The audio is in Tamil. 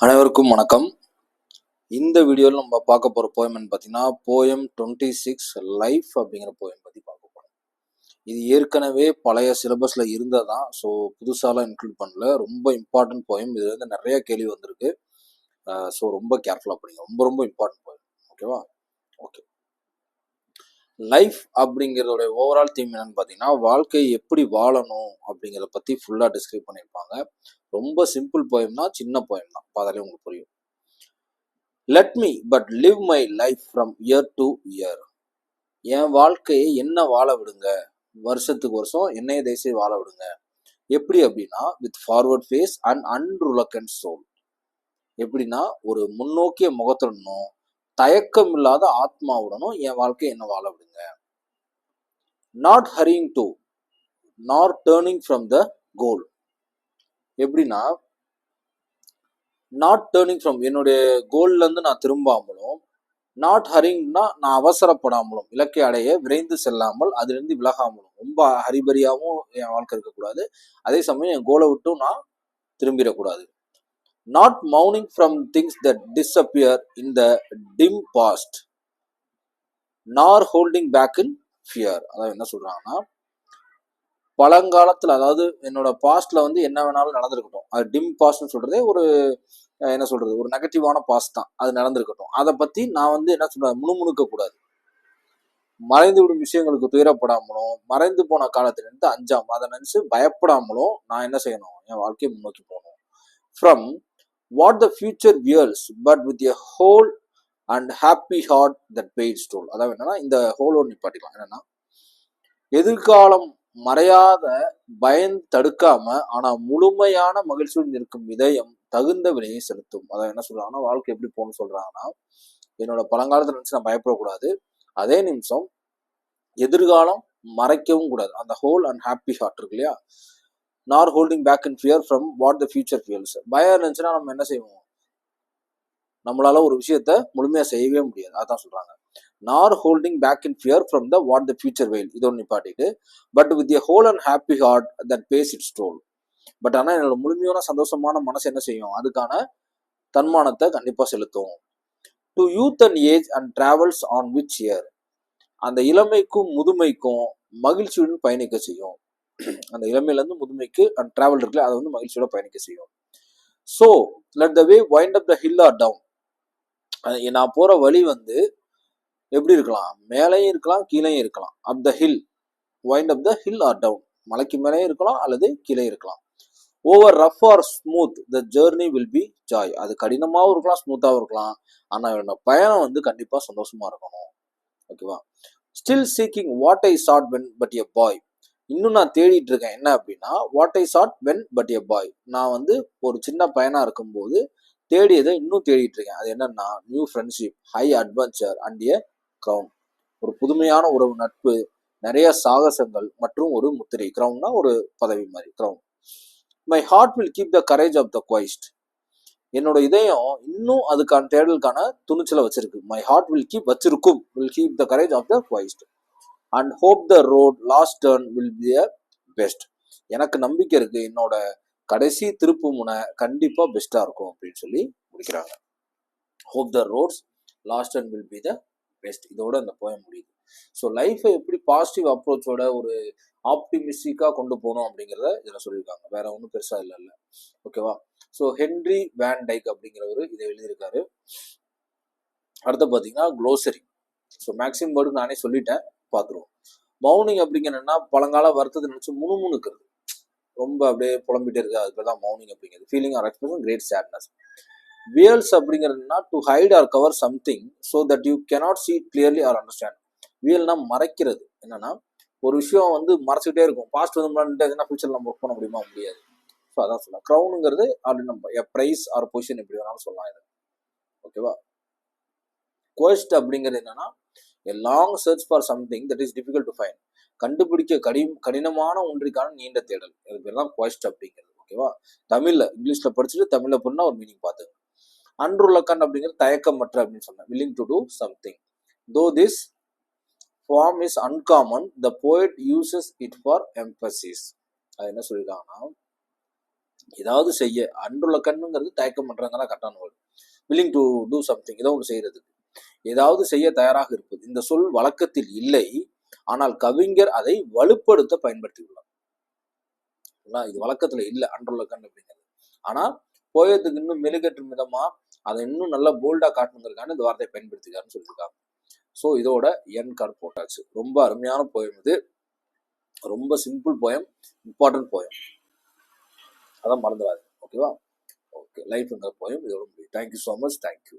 அனைவருக்கும் வணக்கம். இந்த வீடியோவில் நம்ம பார்க்க போகிற போயம் பார்த்தீங்கன்னா போயம் 26 லைஃப் அப்படிங்கிற போயம் பற்றி பார்க்க போகிறோம். இது ஏற்கனவே பழைய சிலபஸில் இருந்ததான், ஸோ புதுசாலாம் இன்க்ளூட் பண்ணல. ரொம்ப இம்பார்ட்டன்ட் போயம். இது வந்து நிறைய கேள்வி வந்திருக்கு. ஸோ ரொம்ப கேர்ஃபுல்லாக படிங்க. ரொம்ப ரொம்ப இம்பார்ட்டன்ட் போயம். ஓகேவா? ஓகே. லைஃப் அப்படிங்கிறதோட ஓவரால் தீம் என்னன்னு பார்த்தீங்கன்னா, வாழ்க்கையை எப்படி வாழணும் அப்படிங்கிறத பற்றி ஃபுல்லாக டிஸ்கிரைப் பண்ணியிருப்பாங்க. ரொம்ப சிம்பிள் போயம் தான், சின்ன போயம் தான், பார்த்தாலே உங்களுக்கு புரியும். Let me but live my life from year to year. என் வாழ்க்கையை என்ன வாழ விடுங்க, வருஷத்துக்கு வருஷம் என்னைய தேசிய வாழ விடுங்க. எப்படி அப்படின்னா, with forward face and unreluctant soul. எப்படின்னா, ஒரு முன்னோக்கிய முகத்துடனும் தயக்கம் இல்லாத ஆத்மாவுடனும் என் வாழ்க்கையை என்ன வாழ விடுங்க. Not hurrying to not turning from the goal. எப்படின்னா, நாட் டேர்னிங் ஃப்ரம் என்னுடைய கோல்லேருந்து நான் திரும்பாமலும், நாட் ஹரிங்னா நான் அவசரப்படாமலும், இலக்கை அடைய விரைந்து செல்லாமல், அதிலிருந்து விலகாமலும், ரொம்ப ஹரிபரியாகவும் என் வாழ்க்கை இருக்கக்கூடாது. அதே சமயம் என் கோலை விட்டும் நான் திரும்பிடக்கூடாது. நாட் மவுனிங் from things that disappear in the dim past nor holding back in fear. அதாவது என்ன சொல்றாங்கன்னா, பழங்காலத்தில், அதாவது என்னோட பாஸ்ட்ல வந்து என்ன வேணாலும் நடந்திருக்கட்டும், அது டிம் பாஸ்ட்னு சொல்றதே ஒரு என்ன சொல்றது, ஒரு நெகட்டிவான பாஸ்ட் தான், அது நடந்திருக்கட்டும். அதை பத்தி நான் வந்து என்ன சொல்றது, முணுமுணுக்க கூடாது. மறைந்து விடும் விஷயங்களுக்கு துயரப்படாமலும், மறைந்து போன காலத்திலிருந்து அஞ்சாமல், அதை நினைச்சு பயப்படாமலும் நான் என்ன செய்யணும், என் வாழ்க்கையை முன்னோக்கி போகணும். From what the future veils but with a whole and happy heart that pays its toll. அதாவது என்னன்னா, இந்த ஹோலோடு நிப்பாட்டிக்கலாம். என்னன்னா, எதிர்காலம் மறையாத பயன் தடுக்காம ஆனா முழுமையான மகிழ்ச்சியுடன் இருக்கும் இதயம் தகுந்த வினையை செலுத்தும். அதான் என்ன சொல்றாங்கன்னா, வாழ்க்கை எப்படி போகணும்னு சொல்றாங்கன்னா, என்னோட பழங்காலத்தை நினைச்சு நான் பயப்படக்கூடாது, அதே நிமிஷம் எதிர்காலம் மறைக்கவும் கூடாது. அந்த ஹோல் அண்ட் ஹாப்பி ஹார்ட் இருக்கு இல்லையா, nor holding back in fear from what the future feels. பயம் இருந்துச்சுன்னா நம்ம என்ன செய்வோம், நம்மளால ஒரு விஷயத்த முழுமையா செய்யவே முடியாது. அதான் சொல்றாங்க, nor holding back in fear from the what the future veil. இதோடு நிப்பாட்டிட்டு, but with a whole and happy heart that face its toll. But ஆனால் என்னோட முழுமையான சந்தோஷமான மனசு என்ன செய்யும், அதுக்கான தன்மானத்தை கண்டிப்பா செலுத்தும். To youth and age and travels on which year. அந்த இளமைக்கும் முதுமைக்கும் மகிழ்ச்சியுடன் பயணிக்க செய்யும். அந்த இளமையிலேருந்து முதுமைக்கு அண்ட் டிராவல் இருக்குல்ல, அதை வந்து மகிழ்ச்சியோட பயணிக்க செய்யும். So let the way wind up the hill or down. நான் போற வழி வந்து எப்படி இருக்கலாம், மேலேயும் இருக்கலாம், கீழேயும் இருக்கலாம். Up the hill, wind up the hill or down. மலைக்கு மேலேயும் இருக்கலாம் அல்லது கீழே இருக்கலாம். Over rough or smooth the journey will be joy. அது கடினமாகவும் இருக்கலாம், ஸ்மூத்தாகவும் இருக்கலாம். ஆனால் என்னோட பயணம் வந்து கண்டிப்பாக சந்தோஷமா இருக்கணும். ஓகேவா? Still seeking what I sought when but a boy. இன்னும் நான் தேடிட்டு இருக்கேன் என்ன அப்படின்னா, what I sought when but a boy. நான் வந்து ஒரு சின்ன பையனா இருக்கும்போது தேடியதை இன்னும் தேடிட்டு இருக்கேன். அது என்னன்னா, new friendship, high adventure and a crown. ஒரு புதுமையான உறவு, நட்பு, நிறைய சாகசங்கள் மற்றும் ஒரு முத்திரை. கிரவுன்னா ஒரு பதவி மாதிரி, crown. My heart will keep the courage of the quest. என்னோட இதயம் இன்னும் அதுக்கான தேடலுக்கான துணிச்சலை வச்சிருக்கு. மை ஹார்ட் வில் கீப் வச்சிருக்கும், will keep the courage of the quest and hope the road last turn will be the best. எனக்கு நம்பிக்கை இருக்கு, என்னோட கடைசி திருப்பு முனை கண்டிப்பா பெஸ்டா இருக்கும் அப்படின்னு சொல்லி முடிக்கிறாங்க. Hope the roads last turn will be the best. இதோட அந்த போயம் முடியுது. ஸோ லைஃபை எப்படி பாசிட்டிவ் அப்ரோச்சோட ஒரு ஆப்டிமிஸ்டிக்காக கொண்டு போகணும் அப்படிங்கிறத இதில் சொல்லியிருக்காங்க. வேற ஒன்றும் பெருசா இல்லை. ஓகேவா? ஸோ ஹென்ரி வேன் டைக் அப்படிங்கிறவர் இதை எழுதியிருக்காரு. அடுத்து பார்த்தீங்கன்னா க்ளோசரி. ஸோ மேக்ஸிமம் வேர்டு நானே சொல்லிட்டேன், பார்த்துருவோம். மௌனிங் அப்படிங்கிறன்னா, பழங்கால வருத்தத்தை நினைச்சு முணுமுணுக்கிறது, ரொம்ப அப்படியே புலம்பிட்டே இருக்கு, அதுக்கு தான் மௌனிங் அப்படிங்கிறது. Feeling or expression great sadness. Veils அப்படிங்கிறதுனா to hide or cover something so that you cannot see it clearly or understand. வியல்னா மறைக்கிறது. என்னன்னா, ஒரு விஷயம் வந்து மறைச்சிக்கிட்டே இருக்கும். பாஸ்ட் வந்து முன்னாடி ஃபியூச்சர் நம்ம ஒர்க் பண்ண முடியுமா, முடியாது. ஸோ அதான் சொல்லலாம். க்ரௌனுங்கிறது அப்படி நம்ம ப்ரைஸ் ஆர் பொசிஷன் எப்படி வேணாலும் சொல்லலாம் இது. ஓகேவா? குவெஸ்ட் அப்படிங்கிறது என்னன்னா, a long search for something that is difficult to find. கண்டுபிடிக்க கடினமான ஒன்றிற்கான நீண்ட தேடல், இது பேர் தான் குவெஸ்ட் அப்படிங்கிறது. ஓகேவா? தமிழ்ல, இங்கிலீஷ்ல படிச்சுட்டு தமிழ்ல பண்ணா ஒரு மீனிங் பார்த்துங்க. அன்றுலக்கன் அப்படிங்கிறது தயக்கமற்ற அப்படின்னு சொன்னேன். willing to do something. though this form is uncommon, the poet uses it for emphasis. அது என்ன சொல்லிருக்காங்கன்னா, ஏதாவது செய்ய அன்றுள்ள கண்ணுங்கிறது தயக்கம் பண்றாங்கன்னா கரெக்டான word. Willing to do something, ஏதோ ஒன்று செய்யறதுக்கு, ஏதாவது செய்ய தயாராக இருப்பது. இந்த சொல் வழக்கத்தில் இல்லை, ஆனால் கவிஞர் அதை வலுப்படுத்த பயன்படுத்தியுள்ளார். இது வழக்கத்துல இல்லை அன்றுள்ள கண் அப்படிங்கிறது. ஆனா போயத்துக்கு இன்னும் மெழுகேற்றும் விதமா அதை இன்னும் நல்லா போல்டா காட்டணுங்கிறதுக்கான இந்த வார்த்தையை பயன்படுத்திக்காருன்னு சொல்லியிருக்காங்க. ஸோ இதோட என் கார்டு போட்டாச்சு. ரொம்ப அருமையான போயம் இது. ரொம்ப சிம்பிள் போயம், இம்பார்ட்டன்ட் போயம், அதான் மறந்துடாது. ஓகேவா? ஓகே, லைஃப்ங்கிற போயம் இதோட முடியும். Thank you so much. தேங்க்யூ.